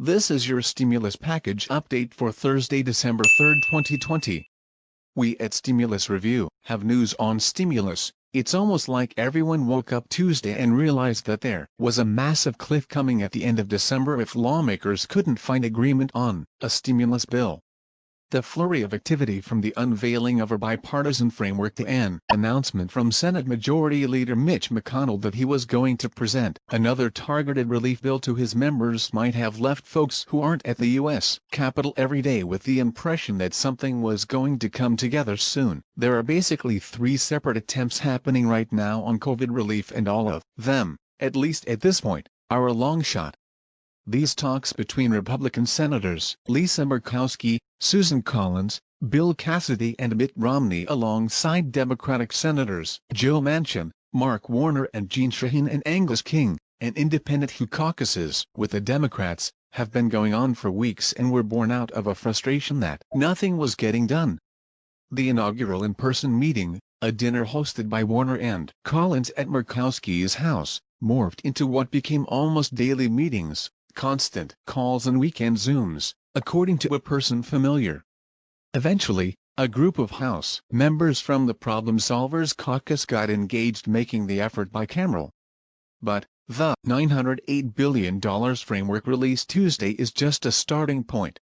This is your stimulus package update for Thursday, December 3, 2020. We at Stimulus Review have news on stimulus. It's almost like everyone woke up Tuesday and realized that there was a massive cliff coming at the end of December if lawmakers couldn't find agreement on a stimulus bill. The flurry of activity from the unveiling of a bipartisan framework to an announcement from Senate Majority Leader Mitch McConnell that he was going to present another targeted relief bill to his members might have left folks who aren't at the U.S. Capitol every day with the impression that something was going to come together soon. There are basically three separate attempts happening right now on COVID relief, and all of them, at least at this point, are a long shot. These talks between Republican Senators Lisa Murkowski, Susan Collins, Bill Cassidy and Mitt Romney alongside Democratic Senators Joe Manchin, Mark Warner and Jeanne Shaheen and Angus King, an independent who caucuses with the Democrats, have been going on for weeks and were born out of a frustration that nothing was getting done. The inaugural in-person meeting, a dinner hosted by Warner and Collins at Murkowski's house, morphed into what became almost daily meetings, constant calls and weekend Zooms, according to a person familiar. Eventually, a group of House members from the Problem Solvers caucus got engaged making the effort bicameral. But the $908 billion framework released Tuesday is just a starting point.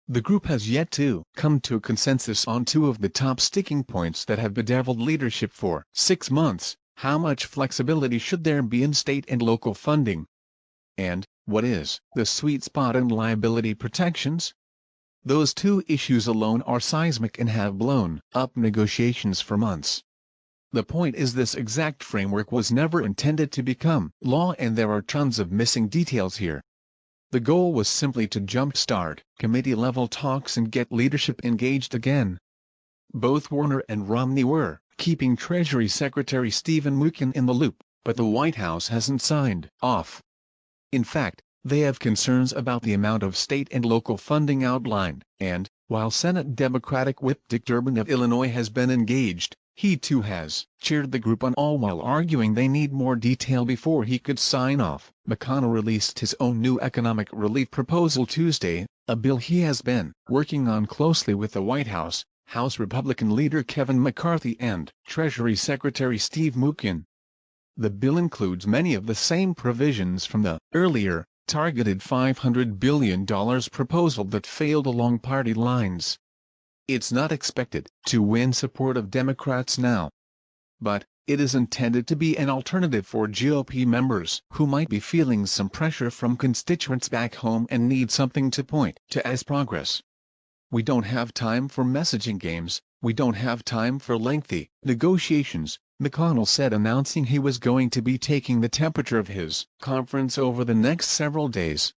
The group has yet to come to a consensus on two of the top sticking points that have bedeviled leadership for 6 months: how much flexibility should there be in state and local funding? And what is the sweet spot in liability protections? Those two issues alone are seismic and have blown up negotiations for months. The point is, this exact framework was never intended to become law, and there are tons of missing details here. The goal was simply to jumpstart committee-level talks and get leadership engaged again. Both Warner and Romney were keeping Treasury Secretary Stephen Mnuchin in the loop, but the White House hasn't signed off. In fact, they have concerns about the amount of state and local funding outlined, and, while Senate Democratic Whip Dick Durbin of Illinois has been engaged, he too has cheered the group on, all while arguing they need more detail before he could sign off. McConnell released his own new economic relief proposal Tuesday, a bill he has been working on closely with the White House, House Republican leader Kevin McCarthy and Treasury Secretary Steve Mnuchin. The bill includes many of the same provisions from the earlier, targeted $500 billion proposal that failed along party lines. It's not expected to win support of Democrats now, but it is intended to be an alternative for GOP members who might be feeling some pressure from constituents back home and need something to point to as progress. We don't have time for messaging games, we don't have time for lengthy negotiations, McConnell said, announcing he was going to be taking the temperature of his conference over the next several days.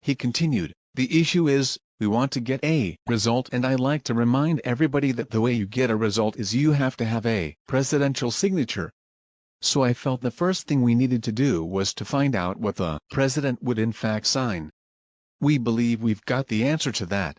He continued, "The issue is, we want to get a result, and I like to remind everybody that the way you get a result is you have to have a presidential signature. So I felt the first thing we needed to do was to find out what the president would in fact sign. We believe we've got the answer to that.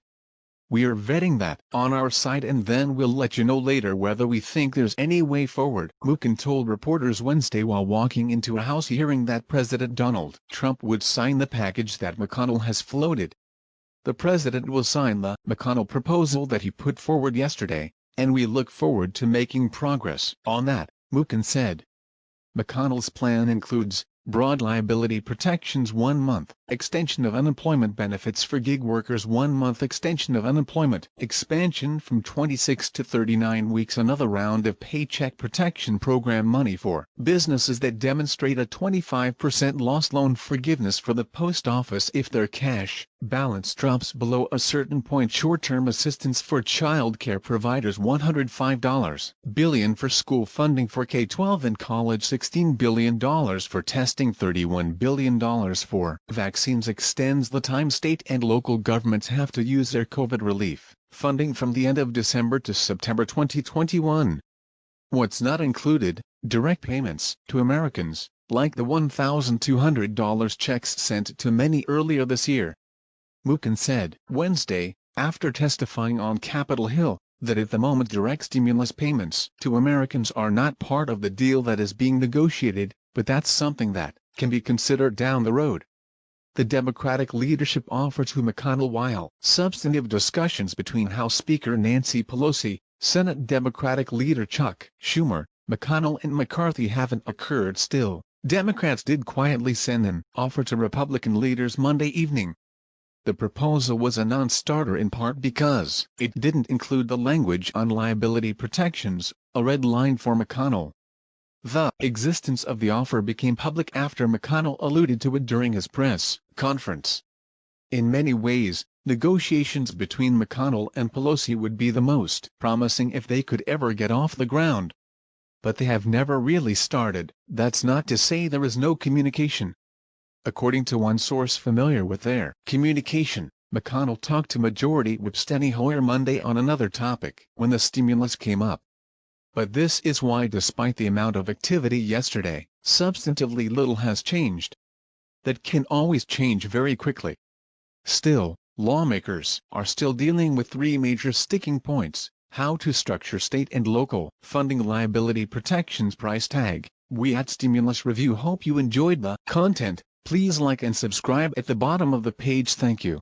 We're vetting that on our side, and then we'll let you know later whether we think there's any way forward," Mnuchin told reporters Wednesday while walking into a House hearing that President Donald Trump would sign the package that McConnell has floated. "The president will sign the McConnell proposal that he put forward yesterday, and we look forward to making progress on that," Mnuchin said. McConnell's plan includes broad liability protections, 1 month extension of unemployment benefits for gig workers, 1 month extension of unemployment expansion from 26 to 39 weeks, another round of Paycheck Protection Program money for businesses that demonstrate a 25% loss, loan forgiveness for the post office if their cash balance drops below a certain point, short-term assistance for child care providers, $105 billion for school funding for K-12 and college, $16 billion for testing, $31 billion for vaccines, extends the time state and local governments have to use their COVID relief funding from the end of December to September 2021. What's not included: direct payments to Americans, like the $1,200 checks sent to many earlier this year. Mnuchin said Wednesday, after testifying on Capitol Hill, that at the moment direct stimulus payments to Americans are not part of the deal that is being negotiated, but that's something that can be considered down the road. the Democratic leadership offered to McConnell while substantive discussions between House Speaker Nancy Pelosi, Senate Democratic leader Chuck Schumer, McConnell and McCarthy haven't occurred still. Democrats did quietly send an offer to Republican leaders Monday evening. The proposal was a non-starter in part because it didn't include the language on liability protections, a red line for McConnell. The existence of the offer became public after McConnell alluded to it during his press conference. In many ways, negotiations between McConnell and Pelosi would be the most promising if they could ever get off the ground. But they have never really started. That's not to say there is no communication. According to one source familiar with their communication, McConnell talked to Majority Whip Steny Hoyer Monday on another topic when the stimulus came up. But this is why despite the amount of activity yesterday, substantively little has changed. That can always change very quickly. Still, lawmakers are still dealing with three major sticking points: how to structure state and local funding, liability protections, price tag. We at Stimulus Review hope you enjoyed the content. Please like and subscribe at the bottom of the page. Thank you.